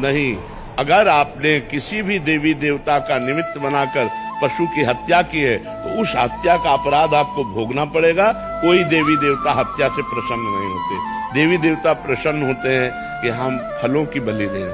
नहीं। अगर आपने किसी भी देवी देवता का निमित्त बनाकर पशु की हत्या की है तो उस हत्या का अपराध आपको भोगना पड़ेगा। कोई देवी देवता हत्या से प्रसन्न नहीं होते। देवी देवता प्रसन्न होते हैं कि हम फलों की बलि दें,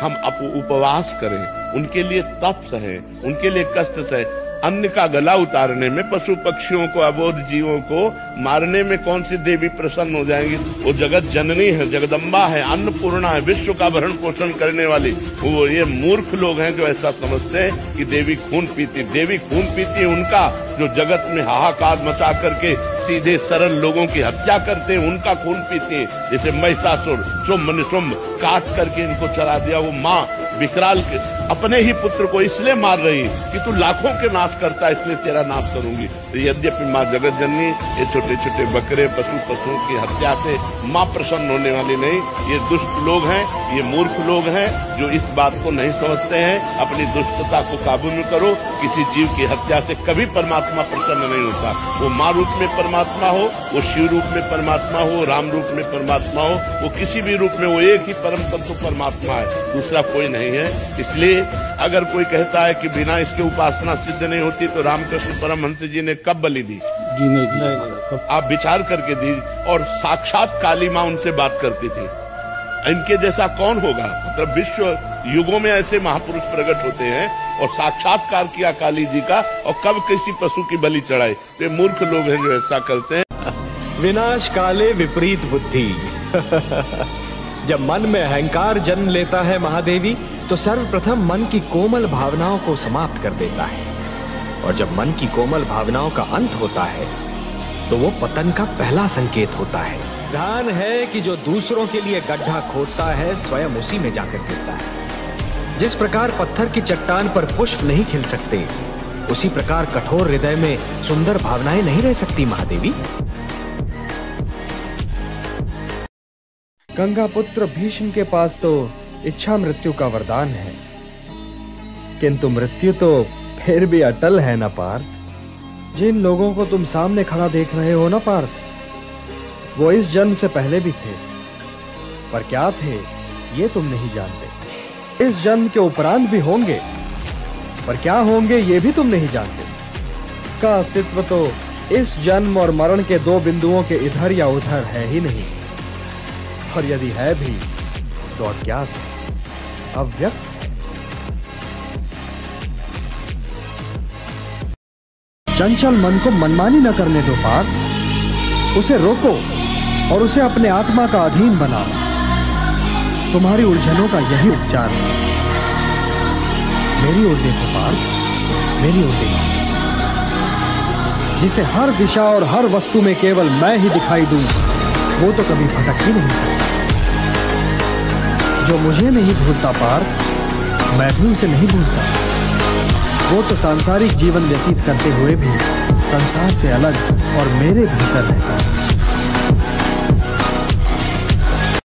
हम उपवास करें, उनके लिए तप सहे, उनके लिए कष्ट सहे। अन्न का गला उतारने में, पशु पक्षियों को, अबोध जीवों को मारने में कौन सी देवी प्रसन्न हो जाएंगी? वो जगत जननी है, जगदम्बा है, अन्नपूर्णा है, विश्व का भरण पोषण करने वाली। वो ये मूर्ख लोग हैं जो ऐसा समझते हैं कि देवी खून पीती। देवी खून पीती है उनका जो जगत में हाहाकार मचा करके सीधे सरल लोगों की हत्या करते हैं, उनका खून पीती है। जैसे महिषासुर शुंभ निशुंभ काट करके इनको चला दिया। वो माँ विकराल के अपने ही पुत्र को इसलिए मार रही कि तू लाखों के नाश करता है, इसलिए तेरा नाश करूंगी। तो यद्यपि माँ जगत जननी ये छोटे छोटे बकरे पशुओं की हत्या से माँ प्रसन्न होने वाली नहीं। ये दुष्ट लोग हैं, ये मूर्ख लोग हैं जो इस बात को नहीं समझते हैं। अपनी दुष्टता को काबू में करो। किसी जीव की हत्या से कभी परमात्मा प्रसन्न नहीं होता। वो माँ रूप में परमात्मा हो, वो शिव रूप में परमात्मा हो, राम रूप में परमात्मा हो, वो किसी भी रूप में, वो एक ही परम तत्व परमात्मा है, दूसरा कोई नहीं है। इसलिए अगर कोई कहता है कि बिना इसके उपासना सिद्ध नहीं होती तो रामकृष्ण परमहंस जी ने कब बलि दी? जी नहीं। आप विचार करके दी। और साक्षात काली माँ उनसे बात करती थी। इनके जैसा कौन होगा? मतलब विश्व युगों में ऐसे महापुरुष प्रकट होते हैं और साक्षात्कार किया काली जी का, और कब किसी पशु की बलि चढ़ाई। तो मूर्ख लोग हैं जो ऐसा करते हैं। विनाश काले विपरीत बुद्धि। जब मन में अहंकार जन्म लेता है महादेवी, तो सर्वप्रथम मन की कोमल भावनाओं को समाप्त कर देता है। और जब मन की कोमल भावनाओं का अंत होता है तो वो पतन का पहला संकेत होता है। ध्यान है कि जो दूसरों के लिए गड्ढा खोदता है स्वयं उसी में जाकर गिरता है। जिस प्रकार पत्थर की चट्टान पर पुष्प नहीं खिल सकते, उसी प्रकार कठोर हृदय में सुंदर भावनाएं नहीं रह सकती महादेवी। गंगा पुत्र भीष्म के पास तो इच्छा मृत्यु का वरदान है, किंतु मृत्यु तो फिर भी अटल है ना पार्थ। जिन लोगों को तुम सामने खड़ा देख रहे हो ना पार्थ, वो इस जन्म से पहले भी थे, पर क्या थे ये तुम नहीं जानते। इस जन्म के उपरांत भी होंगे, पर क्या होंगे ये भी तुम नहीं जानते। का अस्तित्व तो इस जन्म और मरण के दो बिंदुओं के इधर या उधर है ही नहीं, और यदि है भी तो अज्ञात, अव्यक्त। चंचल मन को मनमानी न करने दो पार्थ, उसे रोको और उसे अपने आत्मा का अधीन बनाओ। तुम्हारी उलझनों का यही उपचार है। मेरी ओर देखो पार्थ, मेरी ओर देखो। जिसे हर दिशा और हर वस्तु में केवल मैं ही दिखाई दूं, वो तो कभी भटक ही नहीं सकता। जो मुझे नहीं भूलता पार्थ, मैं भी उसे नहीं भूलता। वो तो सांसारिक जीवन व्यतीत करते हुए भी संसार से अलग और मेरे भीतर रहता है।